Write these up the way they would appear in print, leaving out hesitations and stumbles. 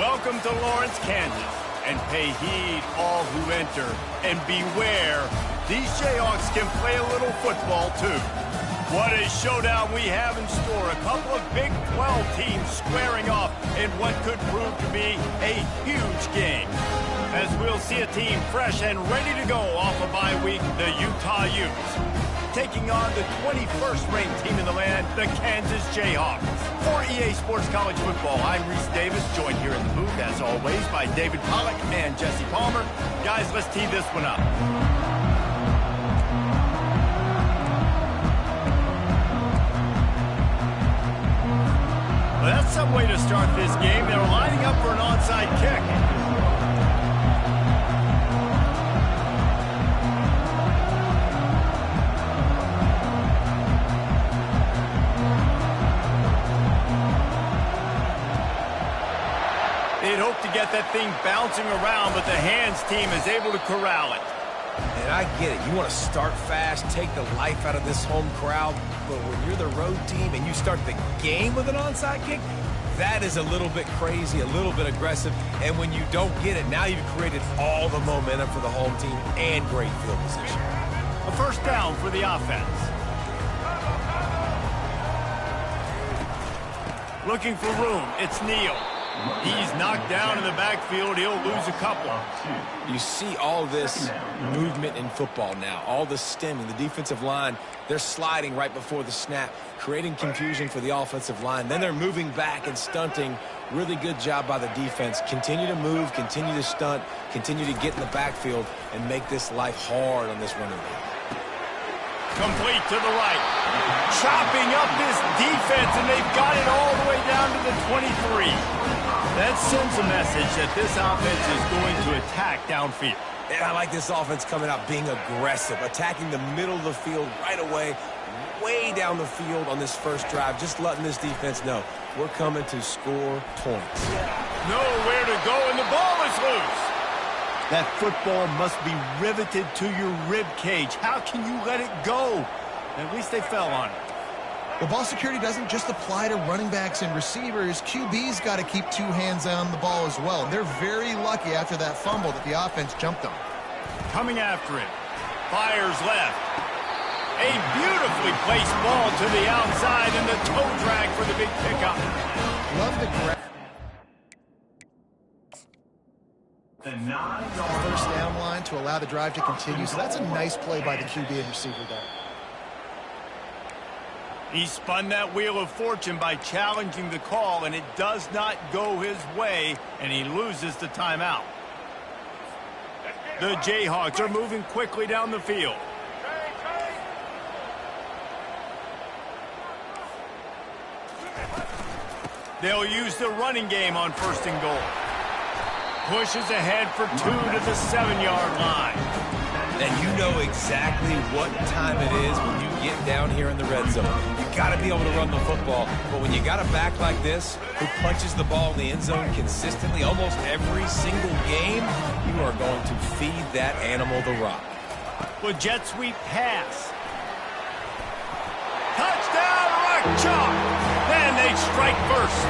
Welcome to Lawrence, Kansas, and pay heed all who enter, and beware, these Jayhawks can play a little football too. What a showdown we have in store. A couple of Big 12 teams squaring off in what could prove to be a huge game. As we'll see a team fresh and ready to go off a bye week, the Utah Utes, taking on the 21st ranked team in the land, the Kansas Jayhawks. For EA Sports College Football, I'm Reese Davis, joined here in the booth, as always, by David Pollack and Jesse Palmer. Guys, let's tee this one up. Well, that's some way to start this game. They're lining up for an onside kick. They'd hope to get that thing bouncing around, but the hands team is able to corral it. And I get it. You want to start fast, take the life out of this home crowd, but when you're the road team and you start the game with an onside kick, that is a little bit crazy, a little bit aggressive, and when you don't get it, now you've created all the momentum for the home team and great field position. A first down for the offense. Looking for room, it's Neal. He's knocked down in the backfield. He'll lose a couple. You see all this movement in football now, all the stemming, the defensive line, they're sliding right before the snap, creating confusion for the offensive line. Then they're moving back and stunting. Really good job by the defense. Continue to move, continue to stunt, continue to get in the backfield and make this life hard on this running back. Complete to the right. Chopping up this defense, and they've got it all the way down to the 23. That sends a message that this offense is going to attack downfield. And I like this offense coming out being aggressive, attacking the middle of the field right away, way down the field on this first drive, just letting this defense know we're coming to score points. Nowhere to go, and the ball is loose. That football must be riveted to your rib cage. How can you let it go? At least they fell on it. Well, ball security doesn't just apply to running backs and receivers. QB's got to keep two hands on the ball as well. They're very lucky after that fumble that the offense jumped on. Coming after it. Fires left. A beautifully placed ball to the outside, and the toe drag for the big pickup. Love the grab. First down line to allow the drive to continue. So that's a nice play by the QB and receiver there. He spun that wheel of fortune by challenging the call, and it does not go his way, and he loses the timeout. The Jayhawks are moving quickly down the field. They'll use the running game on first and goal. Pushes ahead for 2 to the 7-yard line. And you know exactly what time it is when you get down here in the red zone. You got to be able to run the football. But when you got a back like this who punches the ball in the end zone consistently almost every single game, you are going to feed that animal the rock. With jet sweep pass. Touchdown, Rock Chalk! And they strike first.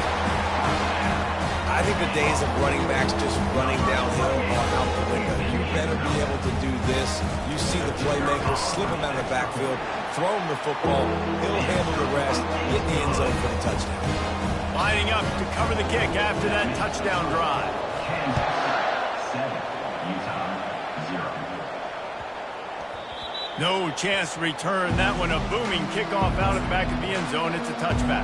I think the days of running backs just running downhill are out the window. You better be able to do this. You see the playmaker, slip him out of the backfield, throw him the football, he'll handle the rest, get in the end zone for the touchdown. Lining up to cover the kick after that touchdown drive. Kansas 7, Utah 0. No chance to return that one. A booming kickoff out of the back of the end zone. It's a touchback.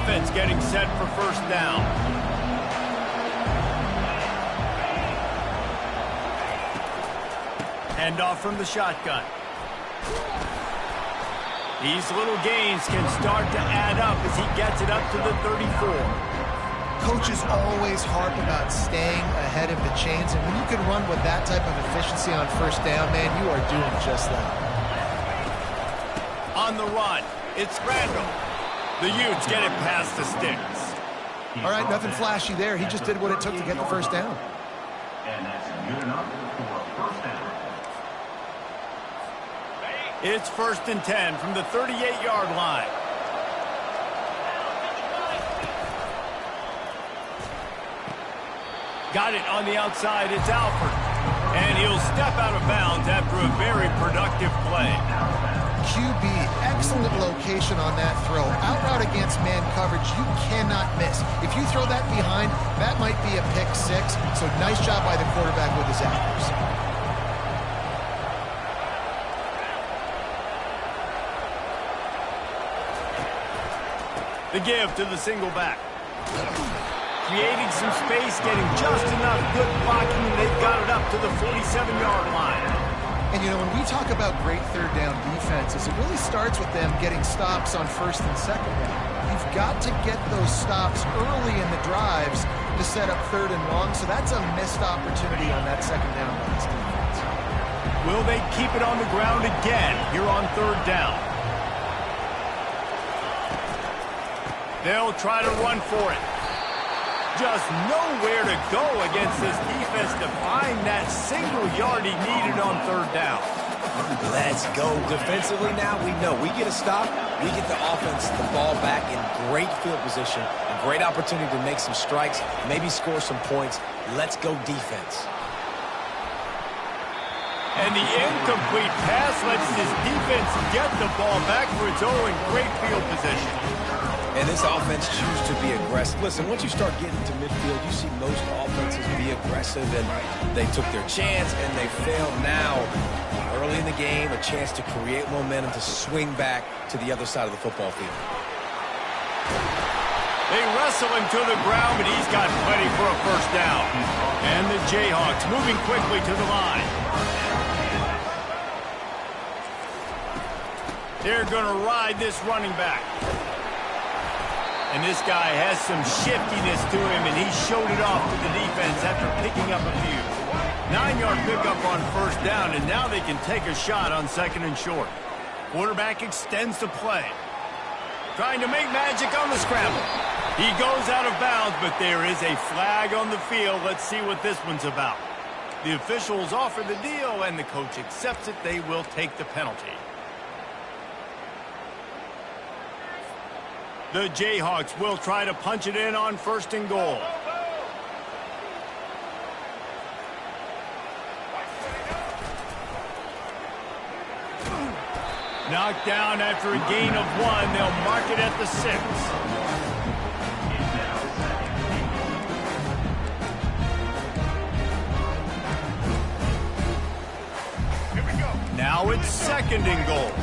Offense getting set for first down. Handoff from the shotgun. These little gains can start to add up as he gets it up to the 34. Coaches always harp about staying ahead of the chains, and when you can run with that type of efficiency on first down, man, you are doing just that. On the run, it's Randall. The Utes get it past the sticks. All right, nothing flashy there. He just did what it took to get the first down. And that's good enough for a first down. It's 1st and 10 from the 38-yard line. Got it on the outside. It's Alford. And he'll step out of bounds after a very productive play. QB, excellent location on that throw. Out route against man coverage, you cannot miss. If you throw that behind, that might be a pick six. So nice job by the quarterback with his accuracy. The give to the single back. Creating some space, getting just enough good blocking, and they've got it up to the 47-yard line. And, you know, when we talk about great third down defenses, it really starts with them getting stops on 1st and 2nd down. You've got to get those stops early in the drives to set up 3rd and long, so that's a missed opportunity on that 2nd down by this defense. Will they keep it on the ground again here on 3rd down? They'll try to run for it. Just nowhere to go against this defense to find that single yard he needed on 3rd down. Let's go. Defensively now, we know we get a stop, we get the offense the ball back in great field position, a great opportunity to make some strikes, maybe score some points. Let's go defense. And the incomplete pass lets this defense get the ball back for its own in great field position. And this offense chooses to be aggressive. Listen, once you start getting to midfield, you see most offenses be aggressive, and they took their chance, and they failed now. Early in the game, a chance to create momentum, to swing back to the other side of the football field. They wrestle him to the ground, but he's got plenty for a 1st down. And the Jayhawks moving quickly to the line. They're going to ride this running back. And this guy has some shiftiness to him, and he showed it off to the defense after picking up a few. 9-yard pickup on 1st down, and now they can take a shot on 2nd and short. Quarterback extends the play. Trying to make magic on the scramble. He goes out of bounds, but there is a flag on the field. Let's see what this one's about. The officials offer the deal, and the coach accepts it. They will take the penalty. The Jayhawks will try to punch it in on 1st and goal. Knocked down after a gain of 1. They'll mark it at the 6. Here we go. Now it's 2nd and goal.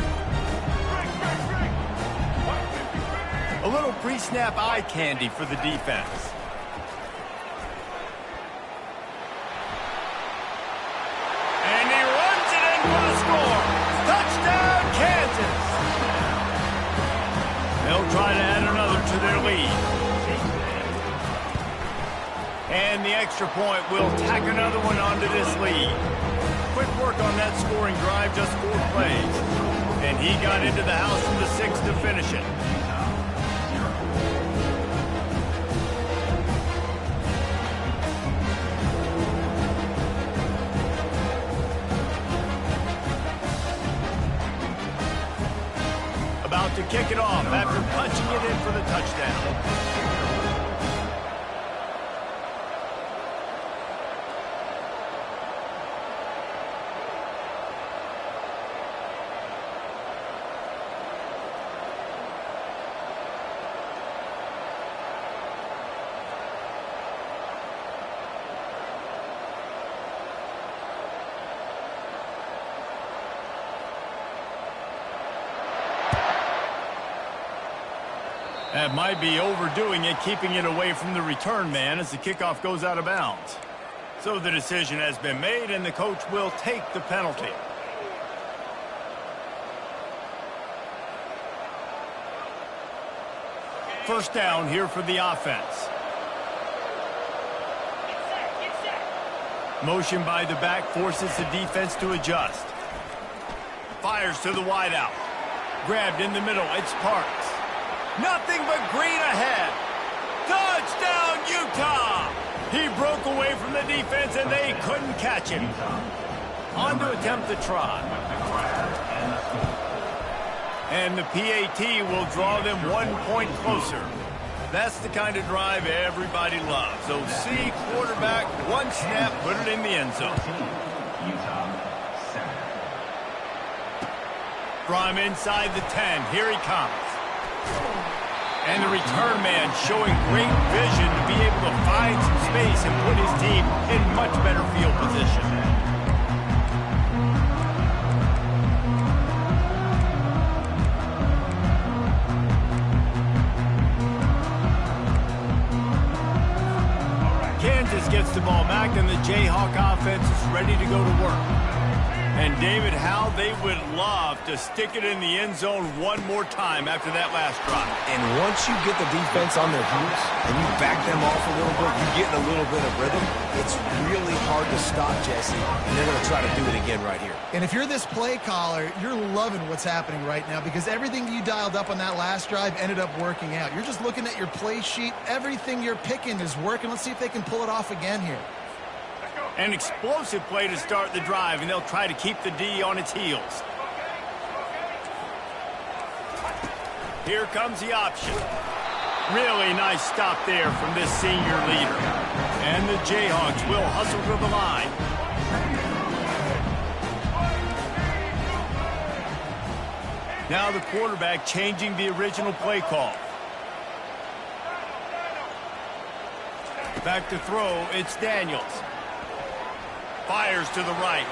A little pre-snap eye candy for the defense. And he runs it in for the score. Touchdown, Kansas! They'll try to add another to their lead. And the extra point will tack another one onto this lead. Quick work on that scoring drive, just 4 plays. And he got into the house from the 6 to finish it. About to kick it off after punching it in for the touchdown. That might be overdoing it, keeping it away from the return man as the kickoff goes out of bounds. So the decision has been made, and the coach will take the penalty. First down here for the offense. Motion by the back forces the defense to adjust. Fires to the wideout. Grabbed in the middle. It's Parks. Nothing but green ahead. Touchdown, Utah! He broke away from the defense, and they couldn't catch him. On to attempt the try. And the PAT will draw them 1 point closer. That's the kind of drive everybody loves. So see, quarterback, one snap, put it in the end zone. From inside the 10, here he comes. And the return man showing great vision to be able to find some space and put his team in much better field position. Kansas gets the ball back, and the Jayhawk offense is ready to go to work. And, David, how they would love to stick it in the end zone one more time after that last drive. And once you get the defense on their heels and you back them off a little bit, you get in a little bit of rhythm, it's really hard to stop, Jesse, and they're going to try to do it again right here. And if you're this play caller, you're loving what's happening right now because everything you dialed up on that last drive ended up working out. You're just looking at your play sheet. Everything you're picking is working. Let's see if they can pull it off again here. An explosive play to start the drive, and they'll try to keep the D on its heels. Here comes the option. Really nice stop there from this senior leader. And the Jayhawks will hustle to the line. Now the quarterback changing the original play call. Back to throw, it's Daniels. Fires to the right.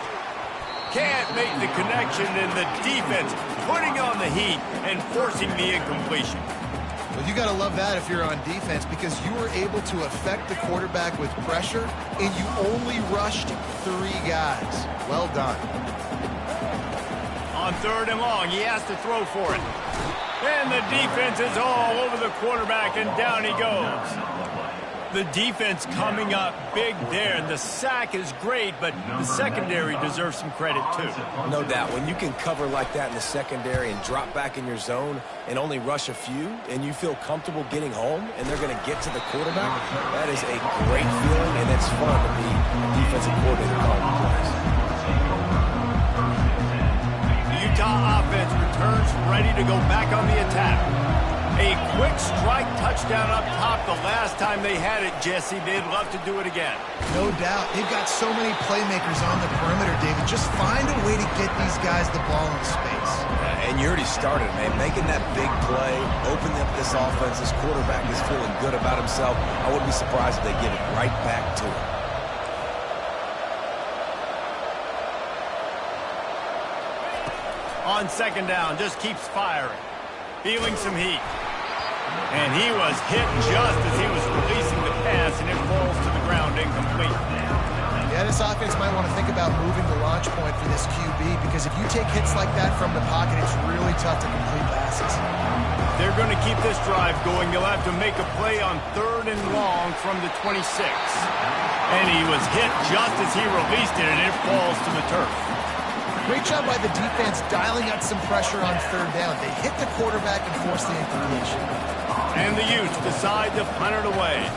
Can't make the connection, and the defense putting on the heat and forcing the incompletion. Well, you got to love that if you're on defense because you were able to affect the quarterback with pressure, and you only rushed 3 guys. Well done. On 3rd and long, he has to throw for it. And the defense is all over the quarterback, and down he goes. The defense coming up big there. The sack is great, but the secondary deserves some credit, too. No doubt. When you can cover like that in the secondary and drop back in your zone and only rush a few, and you feel comfortable getting home, and they're going to get to the quarterback, that is a great feeling, and it's fun to be a defensive coordinator calling plays. The Utah offense returns ready to go back on the attack. A quick strike touchdown up top the last time they had it, Jesse. They'd love to do it again. No doubt. They've got so many playmakers on the perimeter, David. Just find a way to get these guys the ball in space. And you already started, man. Making that big play, opening up this offense. This quarterback is feeling good about himself. I wouldn't be surprised if they give it right back to him. On 2nd down, just keeps firing. Feeling some heat. And he was hit just as he was releasing the pass, and it falls to the ground incomplete. Yeah, this offense might want to think about moving the launch point for this QB because if you take hits like that from the pocket, it's really tough to complete passes. They're going to keep this drive going. They'll have to make a play on 3rd and long from the 26. And he was hit just as he released it, and it falls to the turf. Great job by the defense dialing up some pressure on 3rd down. They hit the quarterback and forced the incompletion. And the Utes decide to punt it away.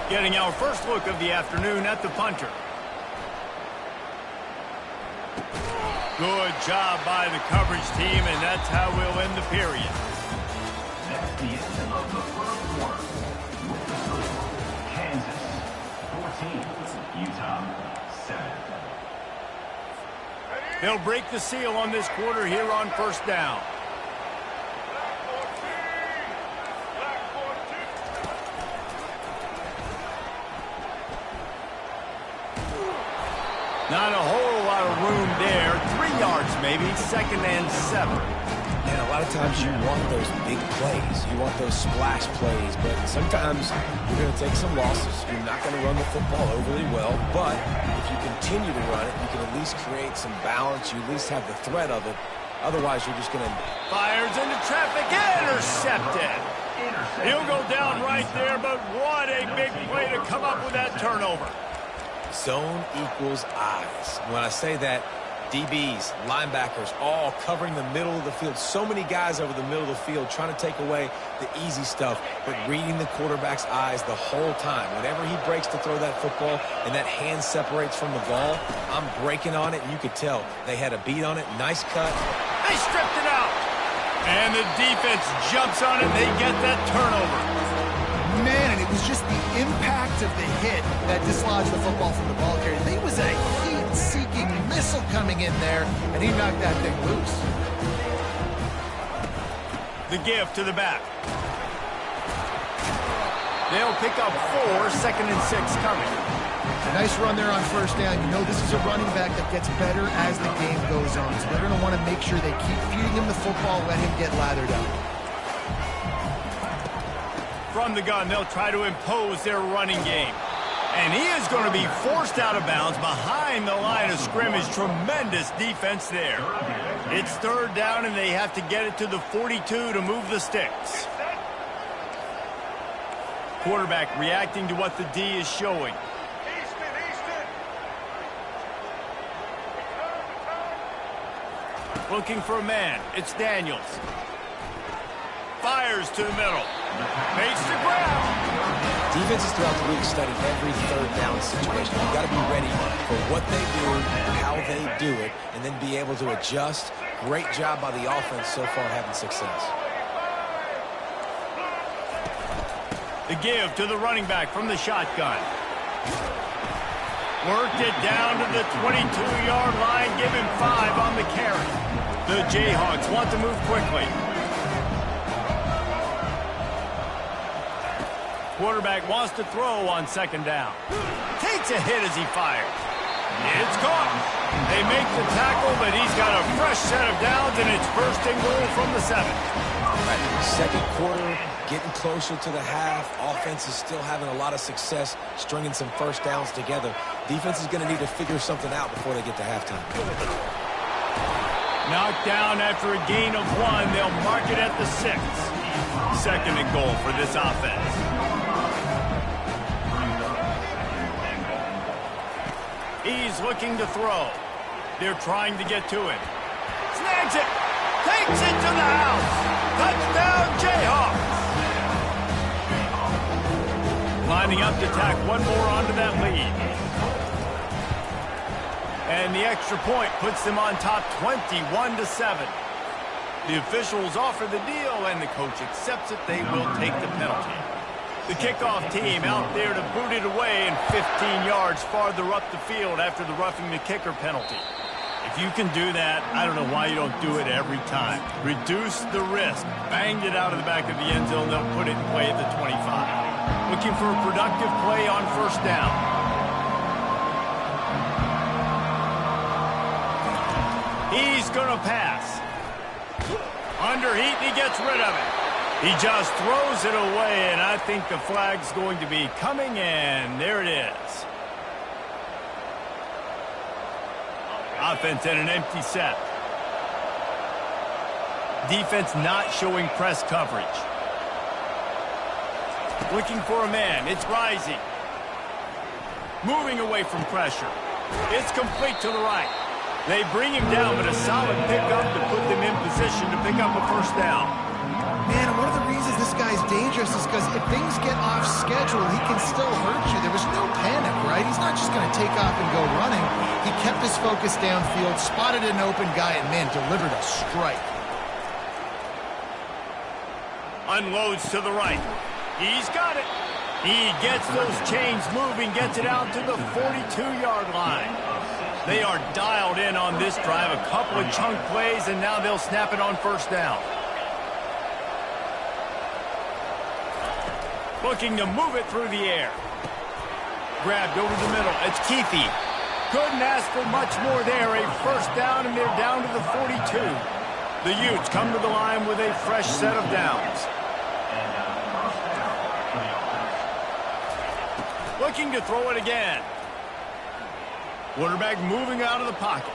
Getting our first look of the afternoon at the punter. Good job by the coverage team, and that's how we'll end the period. That's the end of the first quarter. Kansas 14, Utah 7. They'll break the seal on this quarter here on 1st down. Not a whole lot of room there. 3 yards maybe, 2nd and 7. And a lot of times you want those big plays. You want those splash plays, but sometimes you're going to take some losses. You're not going to run the football overly well, but if you continue to run it, you can at least create some balance. You at least have the threat of it. Otherwise, you're just going to... Fires into traffic, intercepted. He'll go down right there, but what a big play to come up with that turnover. Zone equals eyes. When I say that, DBs, linebackers, all covering the middle of the field. So many guys over the middle of the field trying to take away the easy stuff, but reading the quarterback's eyes the whole time. Whenever he breaks to throw that football and that hand separates from the ball, I'm breaking on it, and you could tell they had a beat on it. Nice cut. They stripped it out. And the defense jumps on it. They get that turnover. Man, and it was just the impact of the hit that dislodged the football from the ball carrier. There was a heat-seeking missile coming in there, and he knocked that thing loose. The give to the back. They'll pick up 4, 2nd and 6 coming. Nice run there on first down. You know this is a running back that gets better as the game goes on, so they're going to want to make sure they keep feeding him the football, let him get lathered up. From the gun, they'll try to impose their running game. And he is going to be forced out of bounds behind the line of scrimmage. Tremendous defense there. It's 3rd down, and they have to get it to the 42 to move the sticks. Quarterback reacting to what the D is showing. Looking for a man. It's Daniels. Fires to the middle. Makes the grab. Defenses throughout the week study every 3rd down situation. You've got to be ready for what they do, how they do it, and then be able to adjust. Great job by the offense so far having success. The give to the running back from the shotgun. Worked it down to the 22-yard line. Give him 5 on the carry. The Jayhawks want to move quickly. Quarterback wants to throw on 2nd down. Takes a hit as he fires. It's caught. They make the tackle, but he's got a fresh set of downs, and it's 1st and goal from the 7. Right. 2nd quarter, getting closer to the half. Offense is still having a lot of success stringing some 1st downs together. Defense is going to need to figure something out before they get to halftime. Knocked down after a gain of 1. They'll mark it at the 6. 2nd and goal for this offense. He's looking to throw. They're trying to get to him. Snags it. Takes it to the house. Touchdown, Jayhawks. Lining up to tack one more onto that lead. And the extra point puts them on top 21-7. The officials offer the deal, and the coach accepts it. They will take the penalty. The kickoff team out there to boot it away and 15 yards farther up the field after the roughing the kicker penalty. If you can do that, I don't know why you don't do it every time. Reduce the risk. Banged it out of the back of the end zone. They'll put it in play at the 25. Looking for a productive play on 1st down. He's going to pass. Under heat, and he gets rid of it. He just throws it away, and I think the flag's going to be coming, and there it is. Offense in an empty set. Defense not showing press coverage. Looking for a man. It's Rising. Moving away from pressure. It's complete to the right. They bring him down, but a solid pickup to put them in position to pick up a 1st down. Man, one of the reasons this guy's dangerous is because if things get off schedule, he can still hurt you. There was no panic, right? He's not just going to take off and go running. He kept his focus downfield, spotted an open guy, and, man, delivered a strike. Unloads to the right. He's got it. He gets those chains moving, gets it out to the 42-yard line. They are dialed in on this drive. A couple of chunk plays, and now they'll snap it on 1st down. Looking to move it through the air. Grabbed over the middle. It's Teehee. Couldn't ask for much more there. A 1st down, and they're down to the 42. The Utes come to the line with a fresh set of downs. Looking to throw it again. Quarterback moving out of the pocket.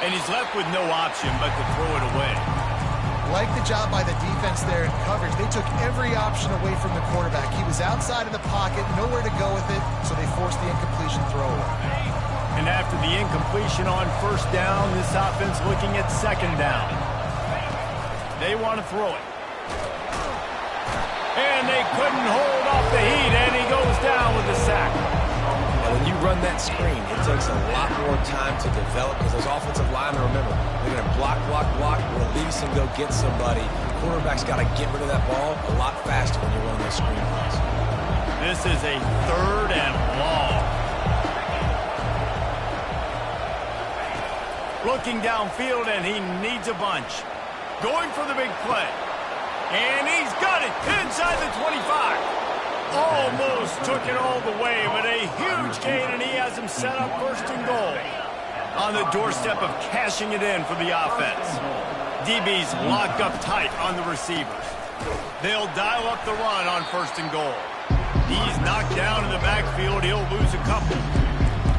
And he's left with no option but to throw it away. Like the job by the defense there in coverage. They took every option away from the quarterback. He was outside of the pocket, nowhere to go with it, so they forced the incompletion throwaway. And after the incompletion on first down, this offense looking at second down. They want to throw it. And they couldn't hold off the heat, and he goes down with the sack. And when you run that screen, it takes a lot more time to develop because those offensive linemen, remember, they're going to block, release, and go get somebody. Quarterback's got to get rid of that ball a lot faster when you're running those screen plays. This is a 3rd and long. Looking downfield, and he needs a bunch. Going for the big play. And he's got it inside the 25. Almost took it all the way, but a huge gain, and he has him set up 1st and goal. On the doorstep of cashing it in for the offense. DB's locked up tight on the receivers. They'll dial up the run on 1st and goal. He's knocked down in the backfield. He'll lose a couple.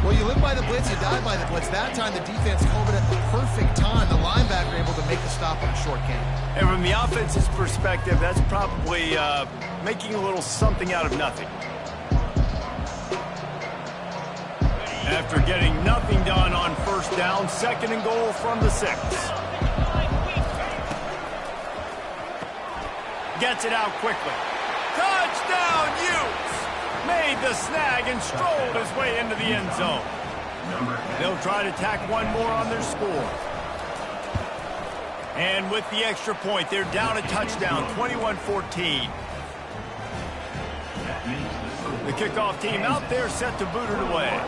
Well, you live by the blitz, you die by the blitz. That time the defense called it at the perfect time. The linebacker able to make the stop on a short gain. And from the offense's perspective, that's probably making a little something out of nothing. After getting nothing done on first down, 2nd and goal from the 6. Gets it out quickly. Touchdown, Utes! Made the snag and strolled his way into the end zone. They'll try to tack one more on their score. And with the extra point, they're down a touchdown, 21-14. The kickoff team out there set to boot it away.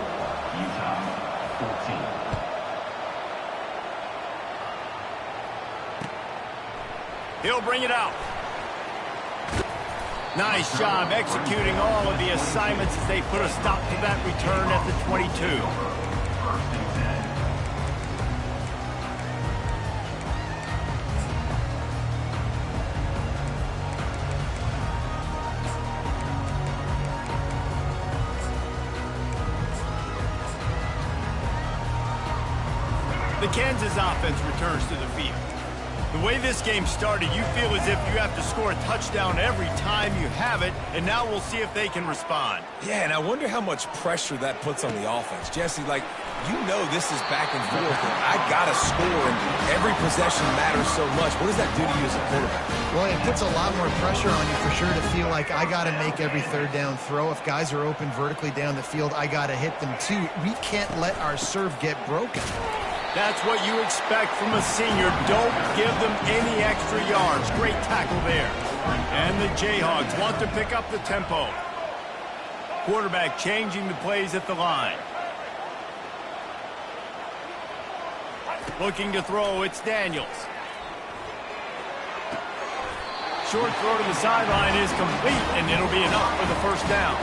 He'll bring it out. Nice job executing all of the assignments as they put a stop to that return at the 22. The Kansas offense returns to the field. The way this game started, you feel as if you have to score a touchdown every time you have it, and now we'll see if they can respond. Yeah, and I wonder how much pressure that puts on the offense. Jesse, like, you know this is back and forth, and I got to score, and every possession matters so much. What does that do to you as a quarterback? Well, it puts a lot more pressure on you for sure to feel like I got to make every 3rd down throw. If guys are open vertically down the field, I got to hit them too. We can't let our serve get broken. That's what you expect from a senior. Don't give them any extra yards. Great tackle there. And the Jayhawks want to pick up the tempo. Quarterback changing the plays at the line. Looking to throw, it's Daniels. Short throw to the sideline is complete, and it'll be enough for the 1st down.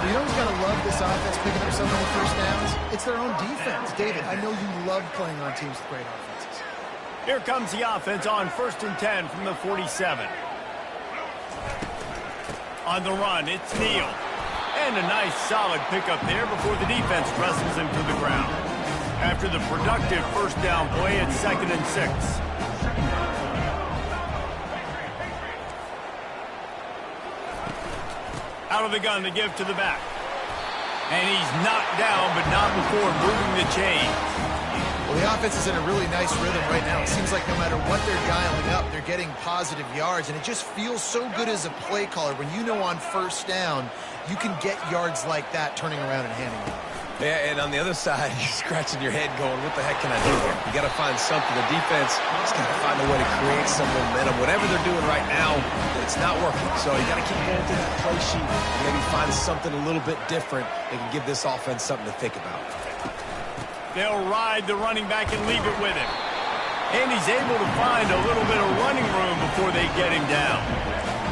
You know who's got to love this offense picking up so many 1st downs? It's their own defense. David, I know you love playing on teams with great offenses. Here comes the offense on 1st and 10 from the 47. On the run, it's Neal. And a nice solid pickup there before the defense wrestles him to the ground. After the productive 1st down play, it's 2nd and 6. Out of the gun to give to the back. And he's knocked down, but not before moving the chain. Well, the offense is in a really nice rhythm right now. It seems like no matter what they're dialing up, they're getting positive yards, and it just feels so good as a play caller when you know on 1st down you can get yards like that turning around and handing it. Yeah, and on the other side, you're scratching your head going, what the heck can I do here? You got to find something. The defense has got to find a way to create some momentum. Whatever they're doing right now, it's not working. So you got to keep going through that play sheet and maybe find something a little bit different that can give this offense something to think about. They'll ride the running back and leave it with him. And he's able to find a little bit of running room before they get him down.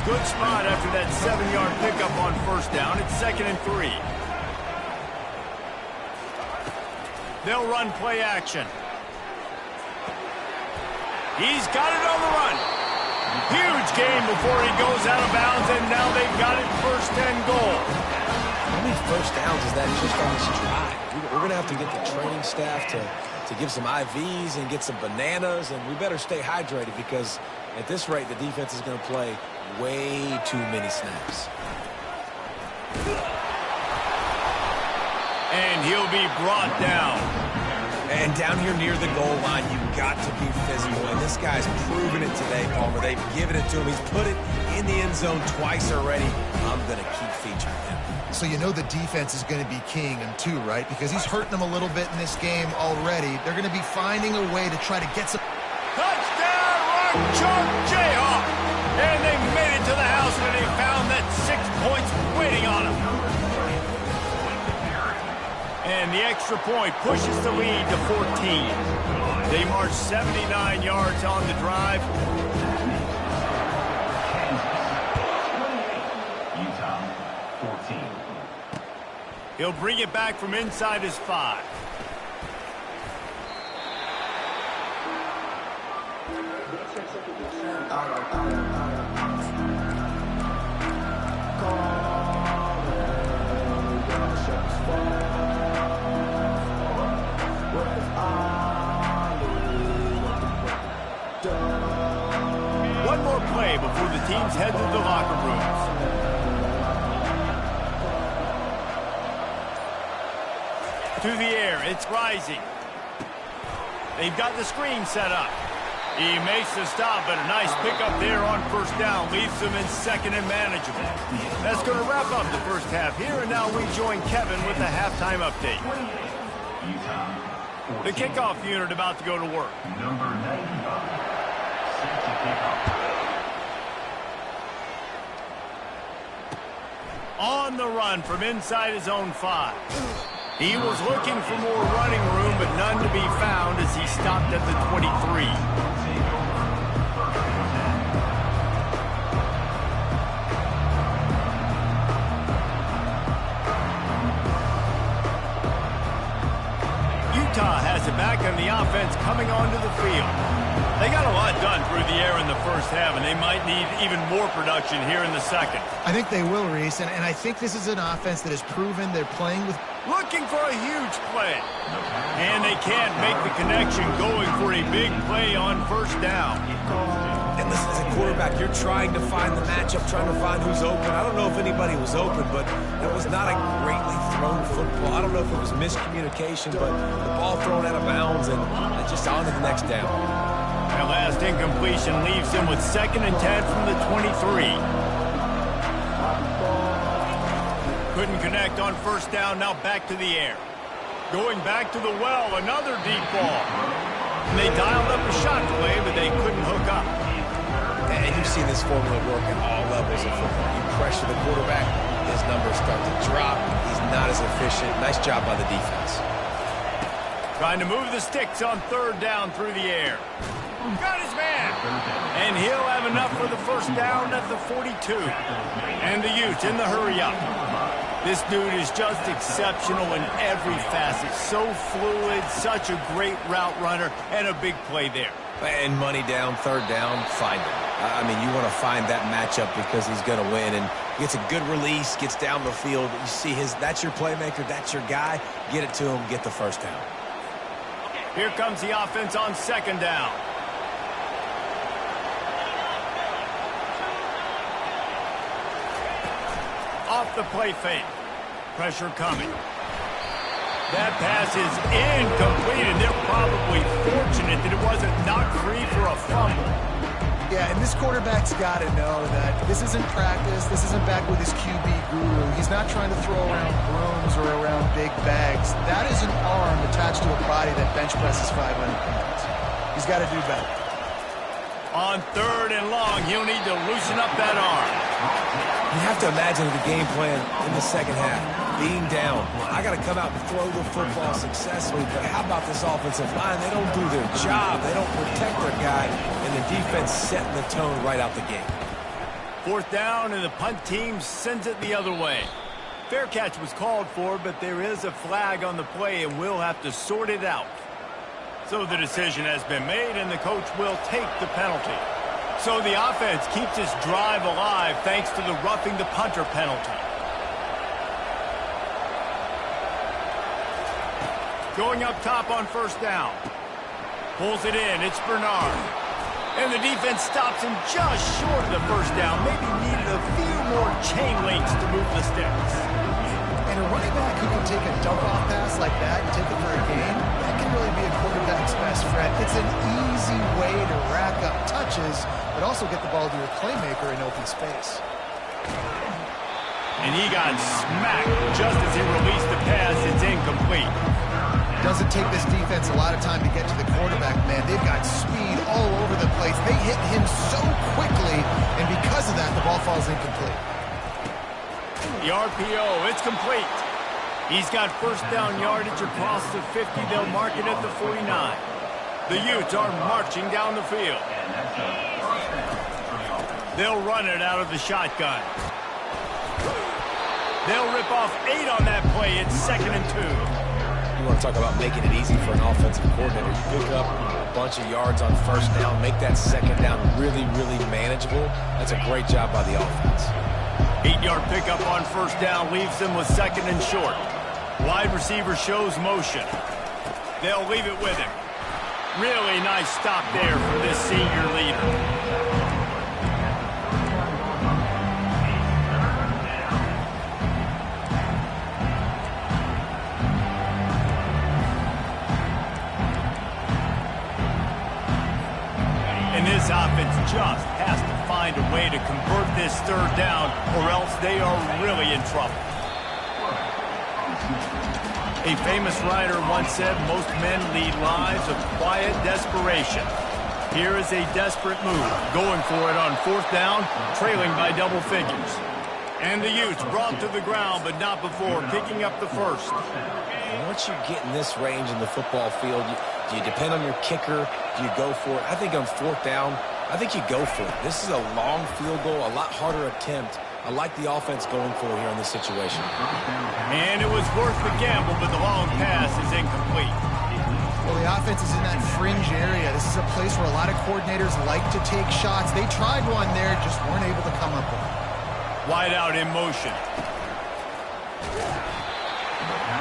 Good spot after that 7-yard pickup on 1st down. It's 2nd and 3. They'll run play action. He's got it on the run. Huge gain before he goes out of bounds, and now they've got it 1st and goal. How many 1st downs is that just on this drive? We're going to have to get the training staff to give some IVs and get some bananas, and we better stay hydrated because at this rate, the defense is going to play way too many snaps. And he'll be brought down. And down here near the goal line, you've got to be physical. And this guy's proven it today, Palmer. They've given it to him. He's put it in the end zone twice already. I'm going to keep featuring him. So you know the defense is going to be keying him too, right? Because he's hurting them a little bit in this game already. They're going to be finding a way to try to get some... Touchdown, Rock Jayhawk! And they made it to the house where they found that 6 points waiting on them. And the extra point pushes the lead to 14. They march 79 yards on the drive. Utah, 14. He'll bring it back from inside his 5. One more play before the teams head to the locker rooms. To the air, it's rising. They've got the screen set up. He makes the stop, but a nice pickup there on first down leaves them in second and manageable. That's going to wrap up the first half here, and now we join Kevin with the halftime update. Utah, 14. The kickoff unit about to go to work. Number 95. Set to kick off. On the run from inside his own 5. He was looking for more running room, but none to be found as he stopped at the 23. Utah has it back on the offense coming onto the field. They got a lot done through the air in the first half, and they might need even more production here in the second. I think they will, Reese, and I think this is an offense that has proven they're playing with... Looking for a huge play. And they can't make the connection, going for a big play on first down. And listen, as a quarterback, you're trying to find the matchup, trying to find who's open. I don't know if anybody was open, but it was not a greatly thrown football. I don't know if it was miscommunication, but the ball thrown out of bounds and just on to the next down. That last incompletion leaves him with 2nd and 10 from the 23. Couldn't connect on first down, now back to the air. Going back to the well, another deep ball. And they dialed up a shot play, but they couldn't hook up. And you've seen this formula work at all levels of football. You pressure the quarterback, his numbers start to drop. He's not as efficient. Nice job by the defense. Trying to move the sticks on 3rd down through the air. Got his man. And he'll have enough for the first down at the 42. And the Utes in the hurry-up. This dude is just exceptional in every facet. So fluid, such a great route runner, and a big play there. And money down, 3rd down, find him. I mean, you want to find that matchup because he's going to win. And gets a good release, gets down the field. You see that's your playmaker, that's your guy. Get it to him, get the first down. Here comes the offense on 2nd down. Off the play fake. Pressure coming. That pass is incomplete, and they're probably fortunate that it wasn't knocked free for a fumble. Yeah, and this quarterback's got to know that this isn't practice. This isn't back with his QB guru. He's not trying to throw around brooms or around big bags. That is an arm attached to a body that bench presses 500 pounds. He's got to do better. On 3rd and long, he'll need to loosen up that arm. You have to imagine the game plan in the second half. Being down, I got to come out and throw the football successfully, but how about this offensive line? They don't do their job. They don't protect their guy, and the defense setting the tone right out the gate. 4th down, and the punt team sends it the other way. Fair catch was called for, but there is a flag on the play, and we'll have to sort it out. So the decision has been made, and the coach will take the penalty. So the offense keeps its drive alive thanks to the roughing the punter penalty. Going up top on 1st down. Pulls it in. It's Bernard. And the defense stops him just short of the first down. Maybe needed a few more chain links to move the sticks. And a running back who can take a dump-off pass like that and take it for a gain, that can really be a quarterback's best friend. It's an easy way to rack up touches, but also get the ball to your playmaker in open space. And he got smacked just as he released the pass. It's incomplete. Doesn't take this defense a lot of time to get to the quarterback, man. They've got speed all over the place. They hit him so quickly, and because of that, the ball falls incomplete. The RPO, it's complete. He's got first down yardage across the 50. They'll mark it at the 49. The Utes are marching down the field. They'll run it out of the shotgun. They'll rip off 8 on that play. It's 2nd and 2. You want to talk about making it easy for an offensive coordinator. You pick up a bunch of yards on first down, make that second down really, really manageable. That's a great job by the offense. 8-yard pickup on first down leaves them with 2nd and short. Wide receiver shows motion. They'll leave it with him. Really nice stop there for this senior leader. This offense just has to find a way to convert this third down, or else they are really in trouble. A famous writer once said, most men lead lives of quiet desperation. Here is a desperate move, going for it on fourth down, trailing by double figures. And the Utes brought to the ground, but not before picking up the first. And once you get in this range in the football field, do you depend on your kicker? Do you go for it? I think on fourth down, I think you go for it. This is a long field goal, a lot harder attempt. I like the offense going for it here in this situation. And it was worth the gamble, but the long pass is incomplete. Well, the offense is in that fringe area. This is a place where a lot of coordinators like to take shots. They tried one there, just weren't able to come up with it. Wide out in motion.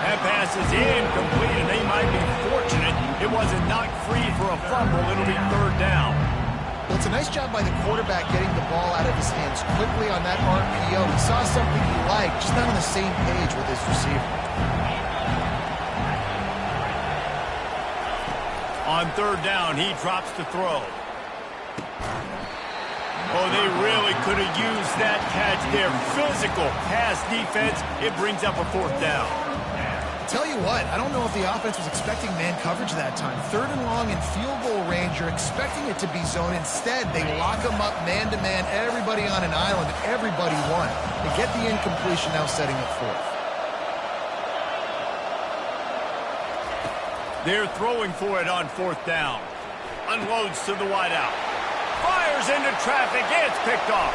That pass is incomplete, and they might be fortunate it wasn't knocked free for a fumble. It'll be third down. Well, it's a nice job by the quarterback getting the ball out of his hands quickly on that RPO. He saw something he liked, just not on the same page with his receiver. On third down, he drops to throw. Oh, they really could have used that catch there. Physical pass defense. It brings up a fourth down. Tell you what, I don't know if the offense was expecting man coverage that time. Third and long in field goal range, you're expecting it to be zone. Instead, they lock them up man-to-man, everybody on an island, everybody won. They get the incompletion, now setting up fourth. They're throwing for it on fourth down. Unloads to the wideout. Fires into traffic. It's picked off.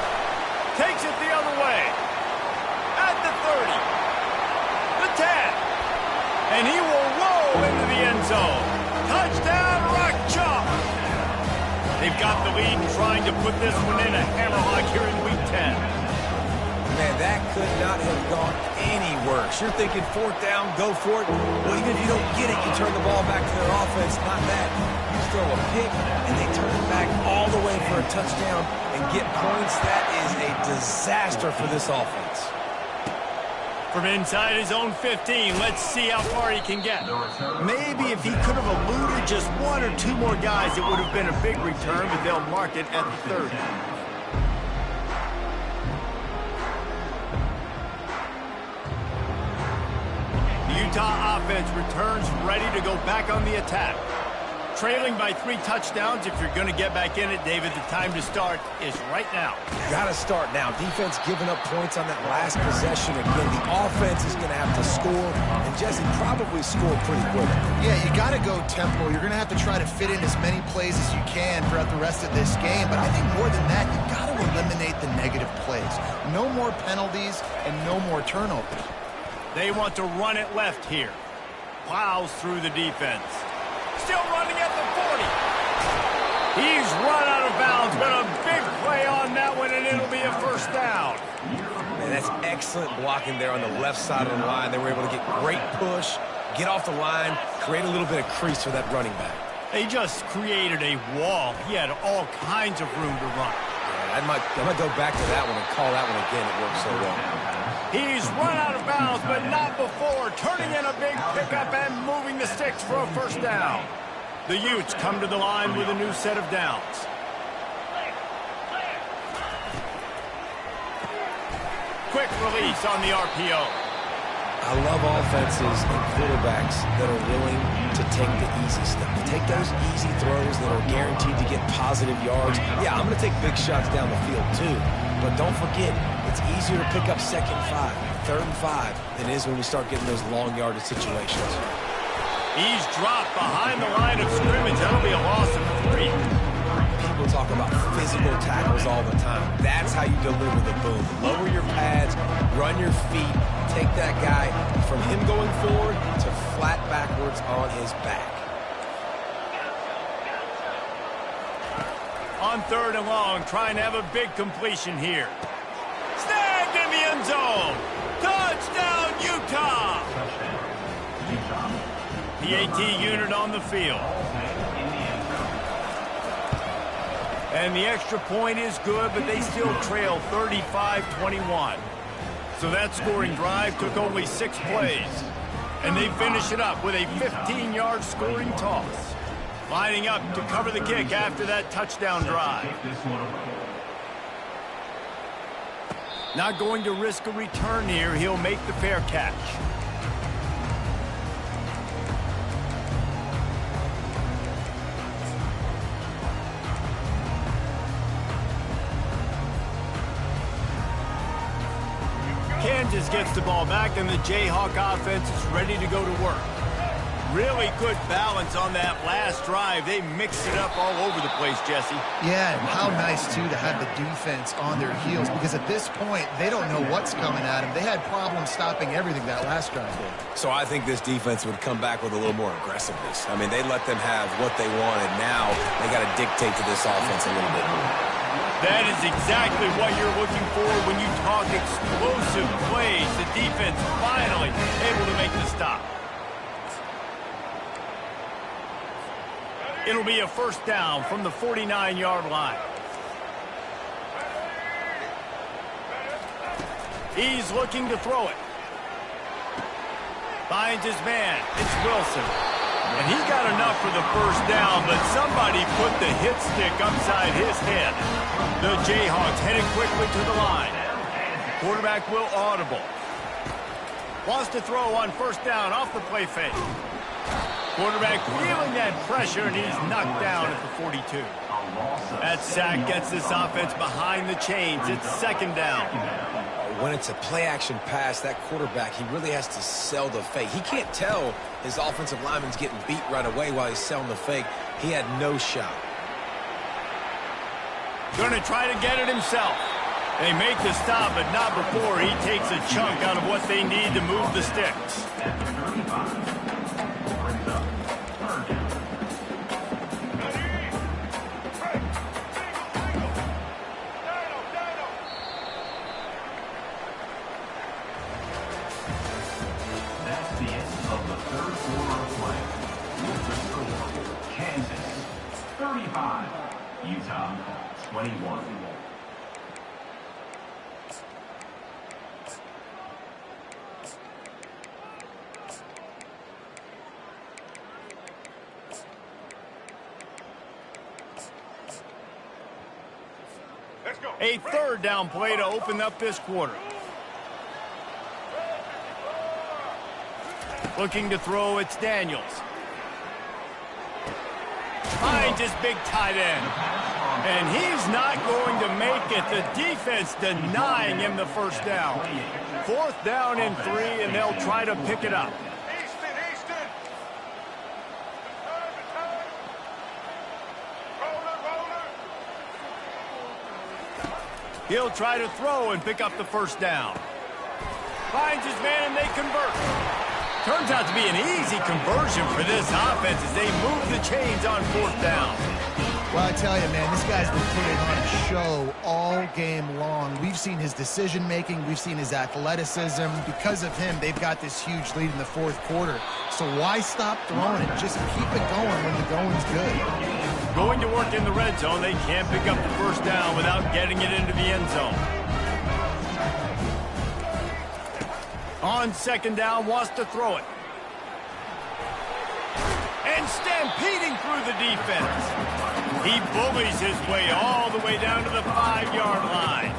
Takes it the other way. At the 30. The 10. And he will roll into the end zone. Touchdown, Rock Chalk. They've got the lead trying to put this one in a hammerlock here in Week 10. Man, that could not have gone any worse. You're thinking fourth down, go for it. Well, even if you don't get it, you turn the ball back to their offense. Not that. You throw a pick, and they turn it back all the way for a touchdown and get points. That is a disaster for this offense. From inside his own 15, let's see how far he can get. Maybe if he could have eluded just one or two more guys, it would have been a big return, but they'll mark it at the 30. The Utah offense returns ready to go back on the attack. Trailing by 3 touchdowns. If you're going to get back in it, David, the time to start is right now. Got to start now. Defense giving up points on that last possession. Again, the offense is going to have to score, and Jesse probably score pretty quick. Yeah, you got to go tempo. You're going to have to try to fit in as many plays as you can throughout the rest of this game, but I think more than that, you got to eliminate the negative plays. No more penalties and no more turnovers. They want to run it left here. Plows through the defense. Still running at the 40. He's run out of bounds, but a big play on that one, and it'll be a first down. Man, that's excellent blocking there on the left side of the line. They were able to get great push, get off the line, create a little bit of crease for that running back. They just created a wall. He had all kinds of room to run. Yeah, I might go back to that one and call that one again. It worked so well. He's run out of bounds, but not before, turning in a big pickup and moving the sticks for a first down. The Utes come to the line with a new set of downs. Quick release on the RPO. I love offenses and quarterbacks that are willing to take the easy stuff. Take those easy throws that are guaranteed to get positive yards. Yeah, I'm going to take big shots down the field too. But don't forget, it's easier to pick up 2nd and 5, 3rd and 5 than it is when we start getting those long yardage situations. He's dropped behind the line of scrimmage. That'll be a loss of 3. People talk about physical tackles all the time. That's how you deliver the boom. Lower your pads, run your feet, take that guy from him going forward to flat backwards on his back. On 3rd and long, trying to have a big completion here. Snagged in the end zone. Touchdown, Utah. PAT unit on the field. And the extra point is good, but they still trail 35-21. So that scoring drive took only 6 plays. And they finish it up with a 15-yard scoring toss. Lining up to cover the kick after that touchdown drive. Not going to risk a return here. He'll make the fair catch. Kansas gets the ball back, and the Jayhawk offense is ready to go to work. Really good balance on that last drive. They mixed it up all over the place, Jesse. Yeah, and how nice, too, to have the defense on their heels, because at this point, they don't know what's coming at them. They had problems stopping everything that last drive did. So I think this defense would come back with a little more aggressiveness. I mean, they let them have what they wanted. Now they got to dictate to this offense a little bit more. That is exactly what you're looking for when you talk explosive plays. The defense finally able to make the stop. It'll be a first down from the 49-yard line. He's looking to throw it. Finds his man. It's Wilson. And he got enough for the first down, but somebody put the hit stick upside his head. The Jayhawks headed quickly to the line. Quarterback will audible. Wants to throw on first down off the play fake. Quarterback feeling that pressure, and he's knocked down at the 42. That sack gets this offense behind the chains. It's 2nd down. When it's a play-action pass, that quarterback, he really has to sell the fake. He can't tell his offensive lineman's getting beat right away while he's selling the fake. He had no shot. Going to try to get it himself. They make the stop, but not before he takes a chunk out of what they need to move the sticks. That's the end of the 3rd quarter of play. With the score, Kansas 35, Utah 21. A 3rd down play to open up this quarter. Looking to throw, it's Daniels. Finds his big tight end. And he's not going to make it. The defense denying him the first down. 4th down and 3, and they'll try to pick it up. He'll try to throw and pick up the first down. Finds his man, and they convert. Turns out to be an easy conversion for this offense as they move the chains on 4th down. Well, I tell you, man, this guy's been putting on a show all game long. We've seen his decision-making. We've seen his athleticism. Because of him, they've got this huge lead in the 4th quarter. So why stop throwing it? Just keep it going when the going's good. Going to work in the red zone. They can't pick up the first down without getting it into the end zone. on second down, wants to throw it. And stampeding through the defense. He bullies his way all the way down to the 5-yard line.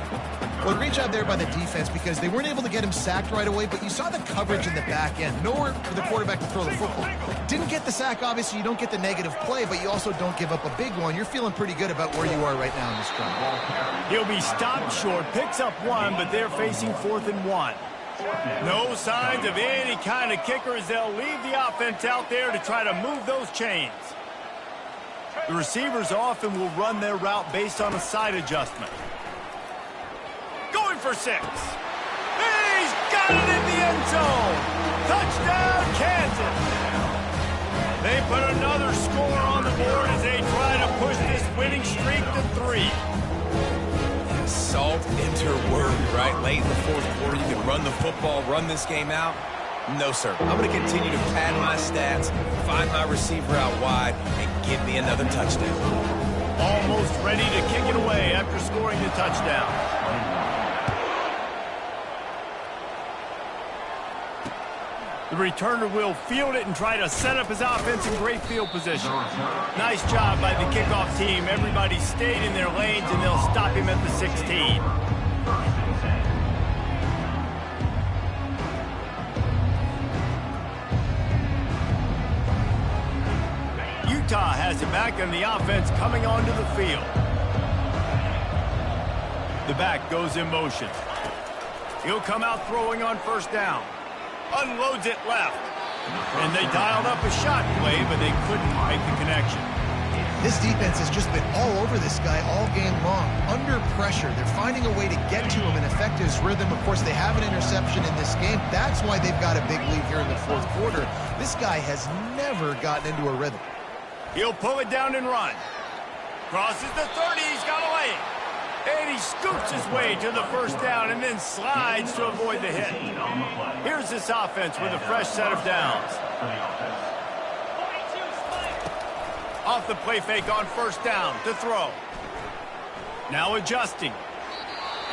Well, great job there by the defense because they weren't able to get him sacked right away, but you saw the coverage in the back end. Nowhere for the quarterback to throw the football. Didn't get the sack, obviously. You don't get the negative play, but you also don't give up a big one. You're feeling pretty good about where you are right now in this drive. He'll be stopped short, picks up one, but they're facing 4th and 1. No signs of any kind of kicker as they'll leave the offense out there to try to move those chains. The receivers often will run their route based on a side adjustment. Going for 6. He's got it in the end zone. Touchdown, Kansas. They put another score on the board as they try to push this winning streak to 3. Salt enter word, right? Late in the 4th quarter, you can run the football, run this game out. No, sir. I'm going to continue to pad my stats, find my receiver out wide, and give me another touchdown. Almost ready to kick it away after scoring the touchdown. The returner will field it and try to set up his offense in great field position. Nice job by the kickoff team. Everybody stayed in their lanes, and they'll stop him at the 16. Utah has it back, and the offense coming onto the field. The back goes in motion. He'll come out throwing on 1st down. Unloads it left. And they dialed up a shot play, but they couldn't make the connection. This defense has just been all over this guy all game long. Under pressure, they're finding a way to get to him and affect his rhythm. Of course, they have an interception in this game. That's why they've got a big lead here in the 4th quarter. This guy has never gotten into a rhythm. He'll pull it down and run. Crosses the 30. He's got a lane. And he scoops his way to the 1st down and then slides to avoid the hit. Here's this offense with a fresh set of downs. Off the play fake on 1st down to throw. Now adjusting.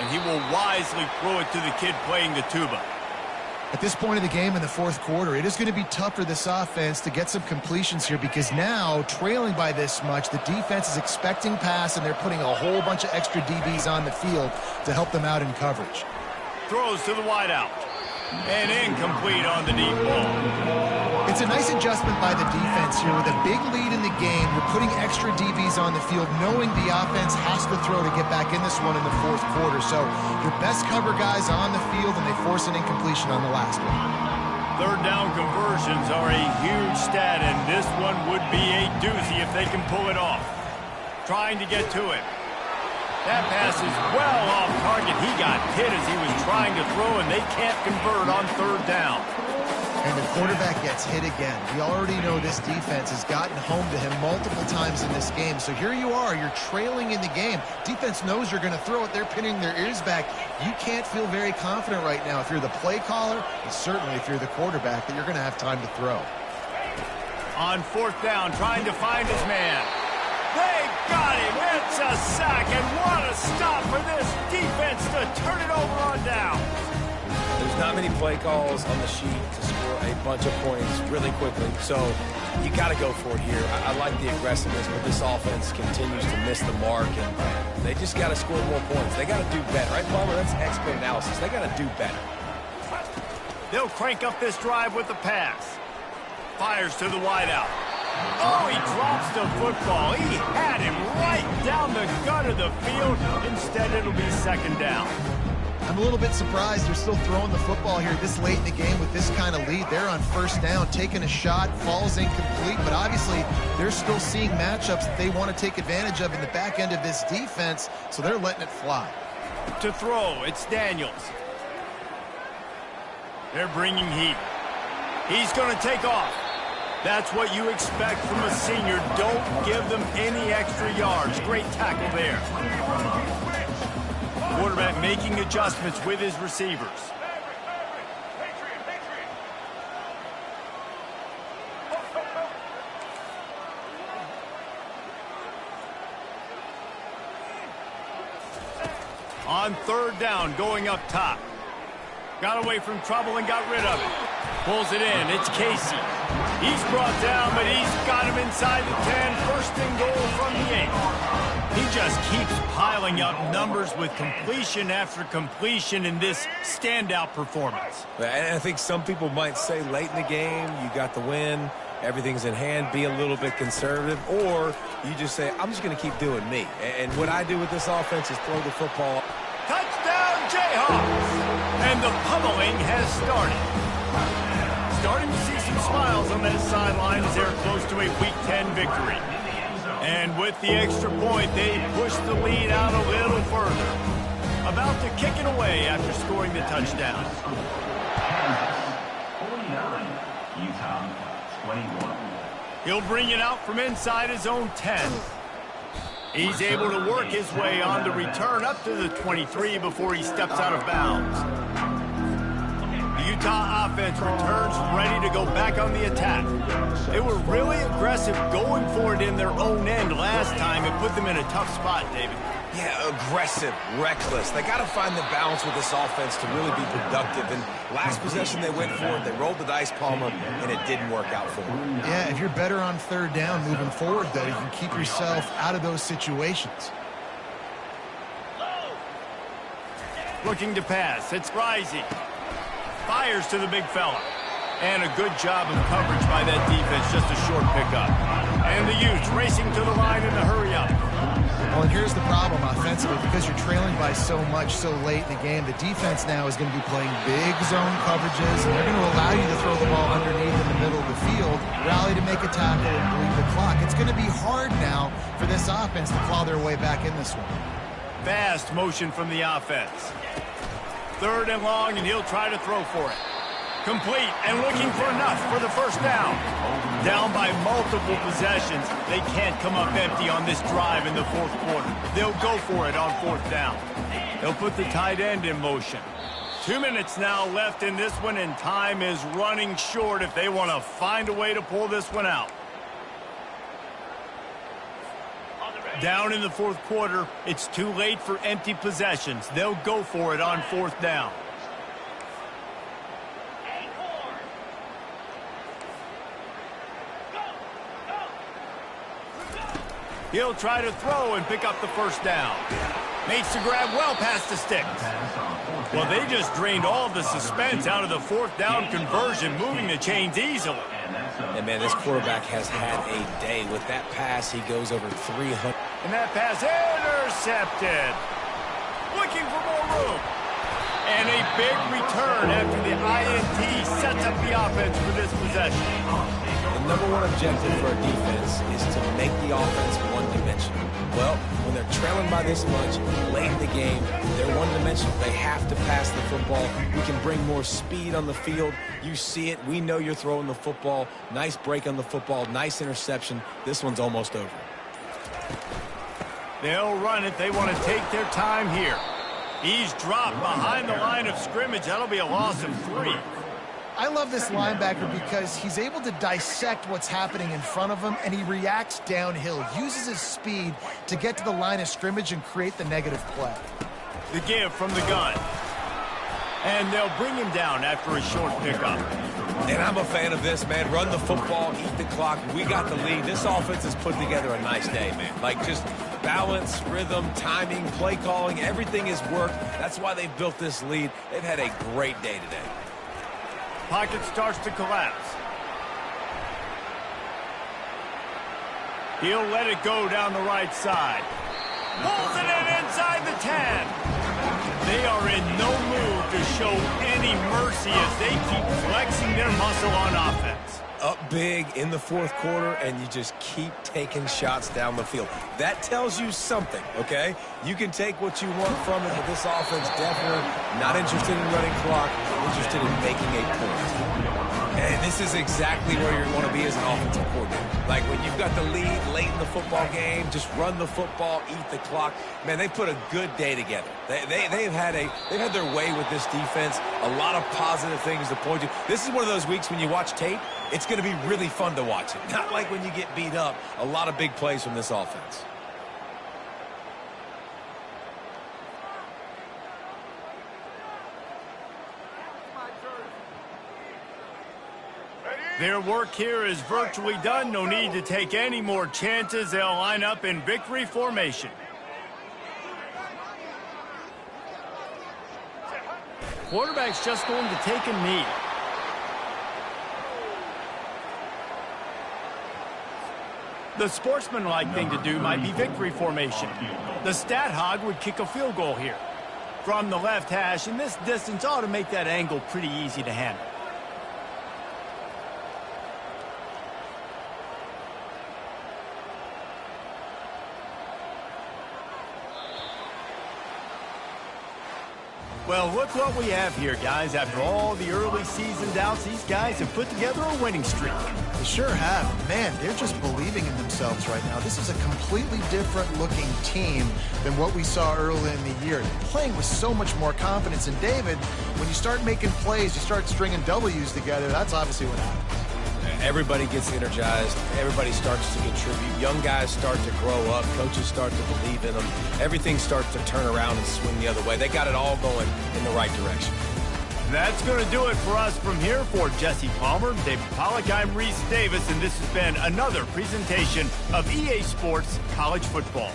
And he will wisely throw it to the kid playing the tuba. At this point of the game in the 4th quarter, it is going to be tough for this offense to get some completions here because now, trailing by this much, the defense is expecting pass, and they're putting a whole bunch of extra DBs on the field to help them out in coverage. Throws to the wideout. And incomplete on the deep ball. It's a nice adjustment by the defense here. With a big lead in the game, you're putting extra DBs on the field, knowing the offense has to throw to get back in this one in the 4th quarter. So your best cover guys on the field, and they force an incompletion on the last one. 3rd down conversions are a huge stat, and this one would be a doozy if they can pull it off. Trying to get to it. That pass is well off target. He got hit as he was trying to throw, and they can't convert on 3rd down. And the quarterback gets hit again. We already know this defense has gotten home to him multiple times in this game. So here you are. You're trailing in the game. Defense knows you're going to throw it. They're pinning their ears back. You can't feel very confident right now if you're the play caller, and certainly if you're the quarterback, that you're going to have time to throw. On 4th down, trying to find his man. They got him. It's a sack, and what a stop for this defense to turn it over on down. There's not many play calls on the sheet to score a bunch of points really quickly, so you got to go for it here. I like the aggressiveness, but this offense continues to miss the mark, and they just got to score more points. They got to do better, right, Palmer? That's expert analysis. They got to do better. They'll crank up this drive with the pass. Fires to the wideout. Oh, he drops the football. He had him right down the gut of the field. Instead, it'll be 2nd down. I'm a little bit surprised they're still throwing the football here this late in the game with this kind of lead. They're on 1st down, taking a shot, falls incomplete, but obviously they're still seeing matchups that they want to take advantage of in the back end of this defense, so they're letting it fly. To throw, it's Daniels. They're bringing heat. He's going to take off. That's what you expect from a senior. Don't give them any extra yards. Great tackle there. Quarterback making adjustments with his receivers. On 3rd down, going up top. Got away from trouble and got rid of it. Pulls it in. It's Casey. He's brought down, but he's got him inside the 10. First and goal from the 8. He just keeps piling up numbers with completion after completion in this standout performance. And I think some people might say late in the game, you got the win, everything's in hand, be a little bit conservative, or you just say, I'm just going to keep doing me. And what I do with this offense is throw the football. Touchdown, Jayhawks! And the pummeling has started. Starting to see some smiles on that sideline as they're close to a Week 10 victory. And with the extra point, they push the lead out a little further. About to kick it away after scoring the touchdown. Kansas 49, Utah 21. He'll bring it out from inside his own 10. He's able to work his way on the return up to the 23 before he steps out of bounds. The Utah offense returns ready to go back on the attack. They were really aggressive going for it in their own end last time and put them in a tough spot, David. Yeah, aggressive, reckless. They got to find the balance with this offense to really be productive. And last possession they went for it, they rolled the dice, Palmer, and it didn't work out for them. Yeah, if you're better on third down moving forward, though, you can keep yourself out of those situations. Looking to pass. It's Rising. Fires to the big fella. And a good job of coverage by that defense. Just a short pickup. And the Utes racing to the line in the hurry-up. Well, and here's the problem offensively. Because you're trailing by so much so late in the game, the defense now is going to be playing big zone coverages, and they're going to allow you to throw the ball underneath in the middle of the field, rally to make a tackle, and bleed the clock. It's going to be hard now for this offense to claw their way back in this one. Fast motion from the offense. Third and long, and he'll try to throw for it. Complete and looking for enough for the first down. Down by multiple possessions. They can't come up empty on this drive in the fourth quarter. They'll go for it on fourth down. They'll put the tight end in motion. 2 minutes now left in this one, and time is running short if they want to find a way to pull this one out. Down in the fourth quarter, it's too late for empty possessions. They'll go for it on fourth down. He'll try to throw and pick up the first down. Makes the grab well past the sticks. Well, they just drained all of the suspense out of the fourth down conversion, moving the chains easily. And, man, this quarterback has had a day. With that pass, he goes over 300. And that pass intercepted. Looking for more room. And a big return after the INT sets up the offense for this possession. The number one objective for our defense is to make the offense one-dimensional. Well, when they're trailing by this much, late in the game, they're one-dimensional. They have to pass the football. We can bring more speed on the field. You see it. We know you're throwing the football. Nice break on the football. Nice interception. This one's almost over. They'll run it. They want to take their time here. He's dropped behind the line of scrimmage. That'll be a loss of 3. I love this linebacker because he's able to dissect what's happening in front of him, and he reacts downhill, uses his speed to get to the line of scrimmage and create the negative play. The give from the gun. And they'll bring him down after a short pickup. And I'm a fan of this, man. Run the football, eat the clock. We got the lead. This offense has put together a nice day, man. Like, just balance, rhythm, timing, play calling, everything has worked. That's why they've built this lead. They've had a great day today. Pocket starts to collapse. He'll let it go down the right side. Pulls it in inside the 10. They are in no mood to show any mercy as they keep flexing their muscle on offense. Up big in the fourth quarter, and you just keep taking shots down the field. That tells you something, okay? You can take what you want from it, but this offense definitely not interested in running clock, interested in making a point. And this is exactly where you want to be as an offensive coordinator. Like, when you've got the lead late in the football game, just run the football, eat the clock. Man, they put a good day together. They've had their way with this defense. A lot of positive things to point to. This is one of those weeks when you watch tape, it's going to be really fun to watch it. Not like when you get beat up. A lot of big plays from this offense. Their work here is virtually done. No need to take any more chances. They'll line up in victory formation. Quarterback's just going to take a knee. The sportsmanlike thing to do might be victory formation. The stat hog would kick a field goal here. From the left hash, and this distance ought to make that angle pretty easy to handle. Well, look what we have here, guys. After all the early season doubts, these guys have put together a winning streak. They sure have. Man, they're just believing in themselves right now. This is a completely different looking team than what we saw early in the year. They're playing with so much more confidence. And David, when you start making plays, you start stringing W's together, that's obviously what happens. Everybody gets energized. Everybody starts to contribute. Young guys start to grow up. Coaches start to believe in them. Everything starts to turn around and swing the other way. They got it all going in the right direction. That's going to do it for us from here. For Jesse Palmer, David Pollack, I'm Reese Davis, and this has been another presentation of EA Sports College Football.